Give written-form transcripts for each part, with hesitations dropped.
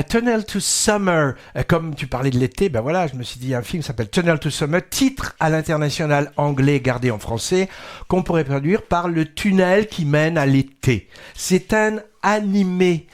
Tunnel to Summer, comme tu parlais de l'été, ben voilà, je me suis dit un film s'appelle Tunnel to Summer, titre à l'international anglais gardé en français, qu'on pourrait traduire par le tunnel qui mène à l'été. C'est un animé,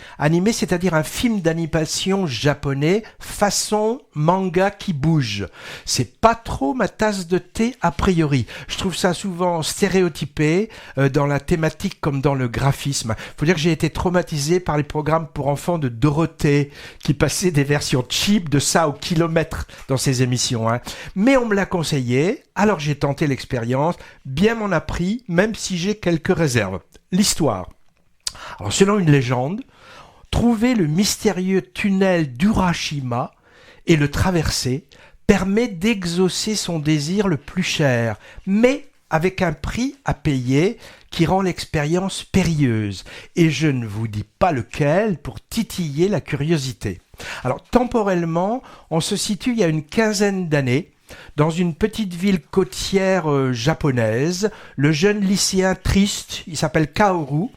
c'est-à-dire un film d'animation japonais façon manga qui bouge. C'est pas trop ma tasse de thé a priori. Je trouve ça souvent stéréotypé dans la thématique comme dans le graphisme. Faut dire que j'ai été traumatisé par les programmes pour enfants de Dorothée qui passaient des versions cheap de ça au kilomètre dans ses émissions. Mais on me l'a conseillé, alors j'ai tenté l'expérience. Bien m'en a pris, même si j'ai quelques réserves. L'histoire. Alors, selon une légende, trouver le mystérieux tunnel d'Urashima et le traverser permet d'exaucer son désir le plus cher, mais avec un prix à payer qui rend l'expérience périlleuse. Et je ne vous dis pas lequel pour titiller la curiosité. Alors, temporellement, on se situe il y a une quinzaine d'années, dans une petite ville côtière japonaise. Le jeune lycéen triste, il s'appelle Kaoru,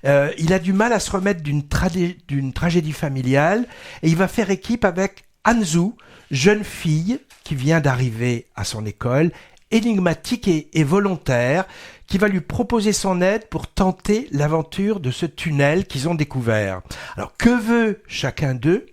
il a du mal à se remettre d'une tragédie familiale et il va faire équipe avec Anzu, jeune fille qui vient d'arriver à son école, énigmatique et volontaire, qui va lui proposer son aide pour tenter l'aventure de ce tunnel qu'ils ont découvert. Alors que veut chacun d'eux ?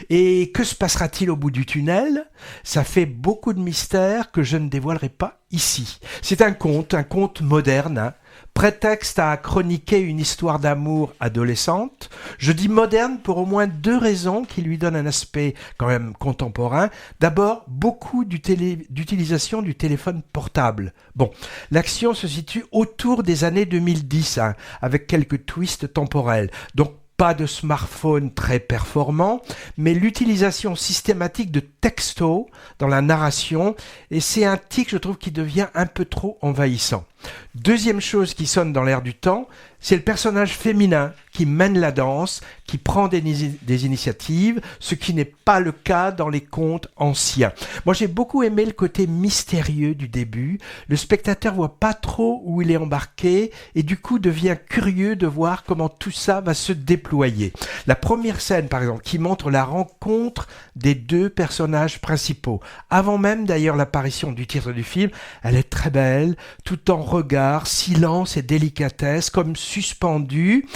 Et que se passera-t-il au bout du tunnel ? Ça fait beaucoup de mystères que je ne dévoilerai pas ici. C'est un conte moderne, prétexte à chroniquer une histoire d'amour adolescente. Je dis moderne pour au moins 2 raisons qui lui donnent un aspect quand même contemporain. D'abord, beaucoup d'utilisation du téléphone portable. Bon, l'action se situe autour des années 2010, avec quelques twists temporels. Donc, pas de smartphone très performant, mais l'utilisation systématique de textos dans la narration, et c'est un tic, je trouve, qui devient un peu trop envahissant. Deuxième chose qui sonne dans l'air du temps, c'est le personnage féminin qui mène la danse, qui prend des initiatives, ce qui n'est pas le cas dans les contes anciens. Moi, j'ai beaucoup aimé le côté mystérieux du début. Le spectateur voit pas trop où il est embarqué et du coup devient curieux de voir comment tout ça va se déployer. La première scène, par exemple, qui montre la rencontre des 2 personnages principaux. Avant même, d'ailleurs, l'apparition du titre du film, elle est très belle, tout en regard, silence et délicatesse, comme suspendue.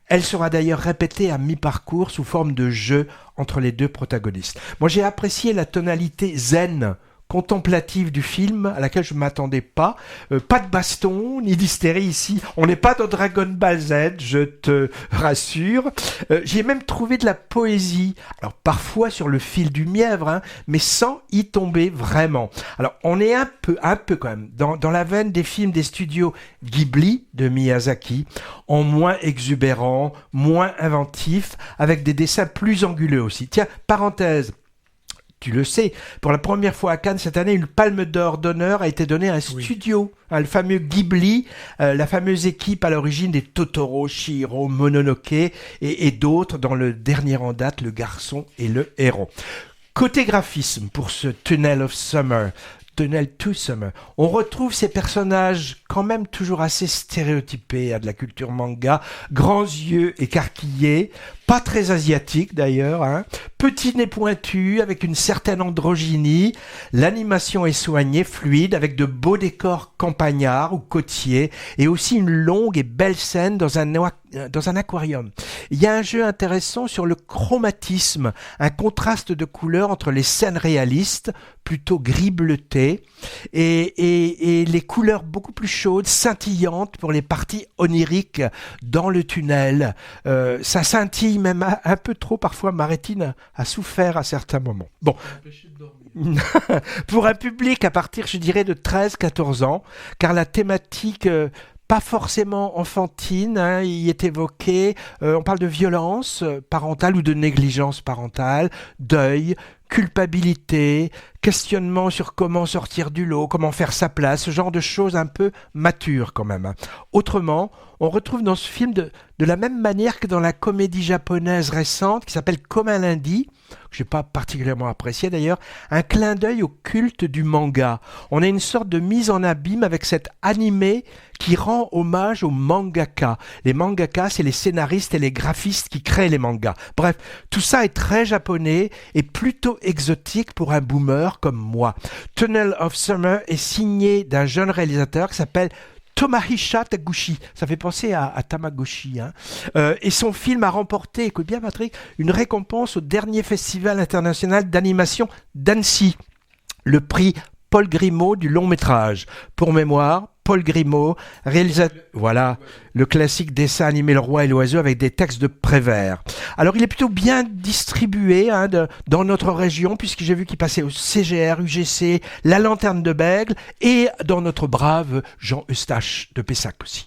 Elle sera d'ailleurs répétée à mi-parcours sous forme de jeu entre les 2 protagonistes. Moi, j'ai apprécié la tonalité zen, contemplative du film, à laquelle je ne m'attendais pas. Pas de baston, ni d'hystérie ici. On n'est pas dans Dragon Ball Z, je te rassure. J'ai même trouvé de la poésie. Alors, parfois sur le fil du mièvre, mais sans y tomber vraiment. Alors, on est un peu quand même dans la veine des films des studios Ghibli de Miyazaki, en moins exubérant, moins inventif, avec des dessins plus anguleux aussi. Tiens, parenthèse. Tu le sais, pour la première fois à Cannes cette année, une palme d'or d'honneur a été donnée à un studio, le fameux Ghibli, la fameuse équipe à l'origine des Totoro, Chihiro, Mononoke et d'autres dans le dernier en date, Le Garçon et le Héron. Côté graphisme, pour ce Tunnel to Summer, on retrouve ces personnages quand même toujours assez stéréotypés de la culture manga, grands yeux écarquillés, pas très asiatiques d'ailleurs, petit nez pointu avec une certaine androgynie, l'animation est soignée, fluide, avec de beaux décors campagnards ou côtiers et aussi une longue et belle scène dans un aquarium. Il y a un jeu intéressant sur le chromatisme, un contraste de couleurs entre les scènes réalistes, plutôt gris bleuté, et les couleurs beaucoup plus chaudes, scintillantes pour les parties oniriques dans le tunnel. Ça scintille même un peu trop, parfois ma rétine a souffert à certains moments. Bon. Pour un public à partir, je dirais, de 13-14 ans, car la thématique... pas forcément enfantine, y est évoqué, on parle de violence parentale ou de négligence parentale, deuil, culpabilité, questionnement sur comment sortir du lot, comment faire sa place, ce genre de choses un peu matures quand même. Autrement, on retrouve dans ce film de la même manière que dans la comédie japonaise récente qui s'appelle Comme un lundi, que je n'ai pas particulièrement apprécié d'ailleurs, un clin d'œil au culte du manga. On a une sorte de mise en abîme avec cet animé qui rend hommage aux mangaka. Les mangaka, c'est les scénaristes et les graphistes qui créent les mangas. Bref, tout ça est très japonais et plutôt exotique pour un boomer comme moi. Tunnel of Summer est signé d'un jeune réalisateur qui s'appelle Tomohisa Taguchi, ça fait penser à Tamagotchi, hein. Et son film a remporté, écoute bien Patrick, une récompense au dernier festival international d'animation d'Annecy, le prix Paul Grimaud du long métrage. Pour mémoire, Paul Grimaud, réalisateur, voilà, le classique dessin animé Le Roi et l'Oiseau avec des textes de Prévert. Alors il est plutôt bien distribué dans notre région, puisque j'ai vu qu'il passait au CGR, UGC, La Lanterne de Bègle et dans notre brave Jean Eustache de Pessac aussi.